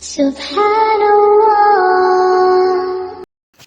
سبحان اللہ۔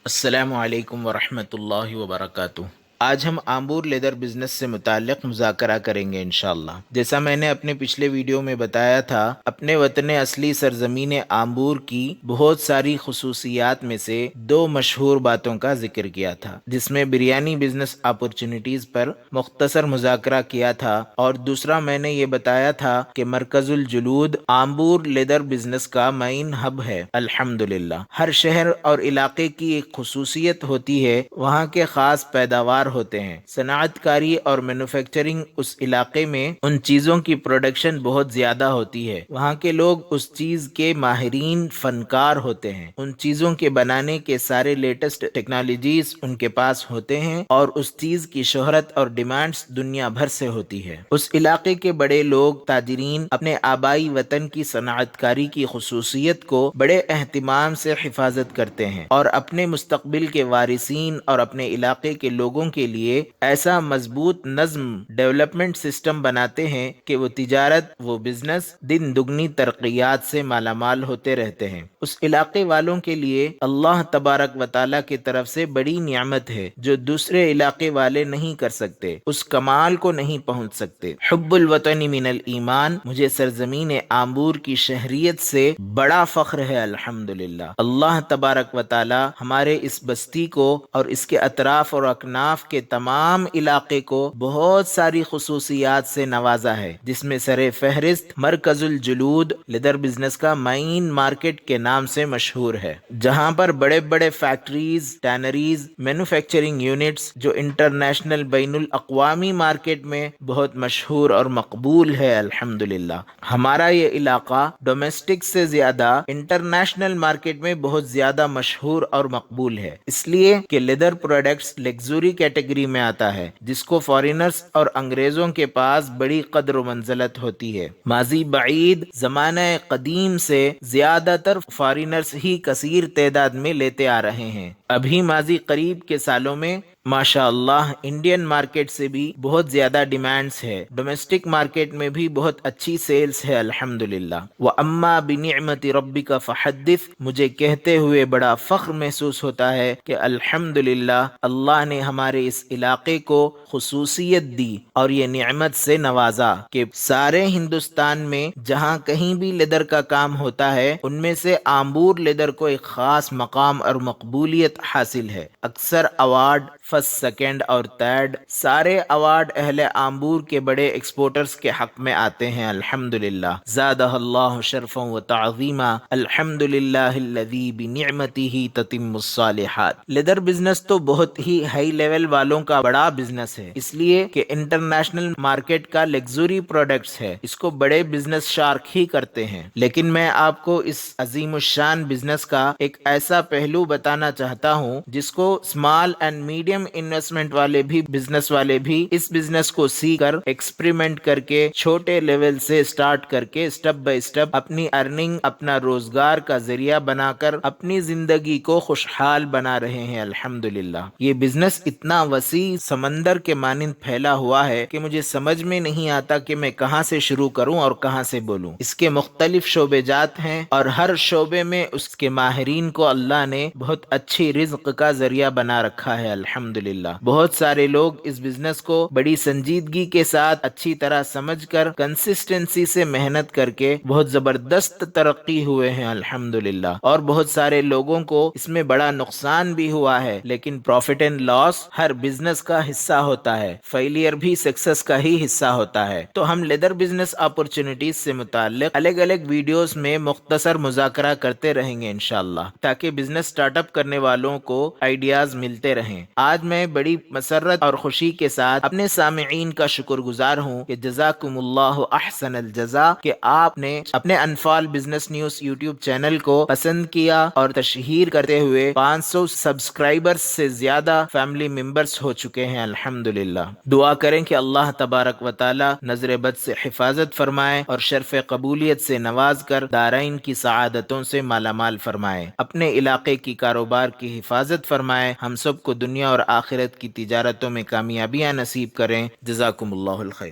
السلام علیکم ورحمۃ اللہ وبرکاتہ۔ آج ہم آمبور لیدر بزنس سے متعلق مذاکرہ کریں گے انشاءاللہ۔ جیسا میں نے اپنے پچھلے ویڈیو میں بتایا تھا، اپنے وطن اصلی سرزمین آمبور کی بہت ساری خصوصیات میں سے دو مشہور باتوں کا ذکر کیا تھا، جس میں بریانی بزنس اپورچونٹیز پر مختصر مذاکرہ کیا تھا، اور دوسرا میں نے یہ بتایا تھا کہ مرکز الجلود آمبور لیدر بزنس کا مین ہب ہے۔ الحمدللہ، ہر شہر اور علاقے کی ایک خصوصیت ہوتی ہے، وہاں کے خاص پیداوار ہوتے ہیں۔ صنعت کاری اور مینوفیکچرنگ اس علاقے میں ان چیزوں کی پروڈکشن بہت زیادہ ہوتی ہے۔ وہاں کے لوگ اس چیز کے ماہرین فنکار ہوتے ہیں، ان چیزوں کے بنانے کے سارے لیٹسٹ ٹیکنالوجیز ان کے پاس ہوتے ہیں، اور اس چیز کی شہرت اور ڈیمانڈز دنیا بھر سے ہوتی ہے۔ اس علاقے کے بڑے لوگ تاجرین اپنے آبائی وطن کی صنعت کاری کی خصوصیت کو بڑے اہتمام سے حفاظت کرتے ہیں، اور اپنے مستقبل کے وارثین اور اپنے علاقے کے لوگوں کے لیے ایسا مضبوط نظم ڈیولپمنٹ سسٹم بناتے ہیں کہ وہ تجارت، وہ بزنس دن دگنی ترقیات سے مالا مال ہوتے رہتے ہیں۔ اس علاقے والوں کے لیے اللہ تبارک و تعالیٰ کی طرف سے بڑی نعمت ہے جو دوسرے علاقے والے نہیں کر سکتے، اس کمال کو نہیں پہنچ سکتے۔ حب الوطن من الایمان، مجھے سرزمین آمبور کی شہریت سے بڑا فخر ہے الحمدللہ۔ اللہ تبارک و تعالیٰ ہمارے اس بستی کو اور اس کے اطراف اور اکناف کے تمام علاقے کو بہت ساری خصوصیات سے نوازا ہے، جس میں سر فہرست مرکز الجلود لیدر بزنس کا مین مارکیٹ کے نام سے مشہور ہے، جہاں پر بڑے بڑے فیکٹریز، ٹینریز، مینوفیکچرنگ یونٹس جو انٹرنیشنل بین الاقوامی مارکیٹ میں بہت مشہور اور مقبول ہے الحمدللہ۔ ہمارا یہ علاقہ ڈومیسٹک سے زیادہ انٹرنیشنل مارکیٹ میں بہت زیادہ مشہور اور مقبول ہے، اس لیے کہ لیدر پروڈکٹس لیگزوری کیٹیگری میں آتا ہے، جس کو فارینرز اور انگریزوں کے پاس بڑی قدر و منزلت ہوتی ہے۔ ماضی بعید زمانہ قدیم سے زیادہ تر فارینرز ہی کثیر تعداد میں لیتے آ رہے ہیں۔ ابھی ماضی قریب کے سالوں میں ماشاء اللہ انڈین مارکیٹ سے بھی بہت زیادہ ڈیمانڈز ہے، ڈومیسٹک مارکیٹ میں بھی بہت اچھی سیلز ہے الحمدللہ۔ وَأَمَّا بِنِعْمَةِ رَبِّكَ فَحَدِّثْ، مجھے کہتے ہوئے بڑا فخر محسوس ہوتا ہے کہ الحمدللہ اللہ نے ہمارے اس علاقے کو خصوصیت دی اور یہ نعمت سے نوازا کہ سارے ہندوستان میں جہاں کہیں بھی لیدر کا کام ہوتا ہے، ان میں سے آمبور لیدر کو ایک خاص مقام اور مقبولیت حاصل ہے۔ اکثر ایوارڈ، فرسٹ، سیکنڈ اور تھرڈ، سارے ایوارڈ اہل آمبور کے بڑے ایکسپورٹرز کے حق میں آتے ہیں الحمدللہ۔ زادہ اللہ شرفا و تعظیما، الحمدللہ الذی بنعمتہ تتم الصالحات۔ لیدر بزنس تو بہت ہی ہائی لیول والوں کا بڑا بزنس ہے، اس لیے کہ انٹرنیشنل مارکیٹ کا لیگزوری پروڈکٹس ہے، اس کو بڑے بزنس شارک ہی کرتے ہیں۔ لیکن میں آپ کو اس عظیم الشان بزنس کا ایک ایسا پہلو بتانا چاہتا ہوں جس کو اسمال اینڈ میڈیم انویسٹمنٹ والے بھی، بزنس والے بھی اس بزنس کو سیکھ کر، ایکسپریمنٹ کر کے، چھوٹے لیول سے سٹارٹ کر کے سٹیپ بائی سٹیپ اپنی ارننگ، اپنا روزگار کا ذریعہ بنا کر اپنی زندگی کو خوشحال بنا رہے ہیں الحمدللہ۔ یہ بزنس اتنا وسیع سمندر کے مانند پھیلا ہوا ہے کہ مجھے سمجھ میں نہیں آتا کہ میں کہاں سے شروع کروں اور کہاں سے بولوں۔ اس کے مختلف شعبے جات ہیں، اور ہر شعبے میں اس کے ماہرین کو اللہ نے بہت اچھی رزق کا ذریعہ بنا رکھا ہے الحمدللہ۔ بہت سارے لوگ اس بزنس کو بڑی سنجیدگی کے ساتھ اچھی طرح سمجھ کر کنسسٹنسی سے محنت کر کے بہت زبردست ترقی ہوئے ہیں الحمدللہ، اور بہت سارے لوگوں کو اس میں بڑا نقصان بھی ہوا ہے، لیکن پروفٹ اینڈ لاس ہر بزنس کا حصہ ہوتا ہے، فیلئر بھی سکسس کا ہی حصہ ہوتا ہے۔ تو ہم لیدر بزنس اپورچونٹیز سے متعلق الگ الگ ویڈیوز میں مختصر مذاکرہ کرتے رہیں گے انشاءاللہ، تاکہ بزنس سٹارٹ اپ کرنے والوں کو آئیڈیاز ملتے رہیں۔ آج میں بڑی مسرت اور خوشی کے ساتھ اپنے سامعین کا شکر گزار ہوں کہ جزاکم اللہ احسن الجزا، کہ آپ نے اپنے انفال بزنس نیوز یوٹیوب چینل کو پسند کیا اور تشہیر کرتے ہوئے 500 سبسکرائبرز سے زیادہ فیملی ممبرز ہو چکے ہیں الحمدللہ۔ دعا کریں کہ اللہ تبارک و تعالی نظر بد سے حفاظت فرمائے اور شرف قبولیت سے نواز کر دارین کی سعادتوں سے مالا مال فرمائے، اپنے علاقے کی کاروبار کی حفاظت فرمائے، ہم سب کو دنیا اور آخرت کی تجارتوں میں کامیابیاں نصیب کریں۔ جزاکم اللہ الخیر۔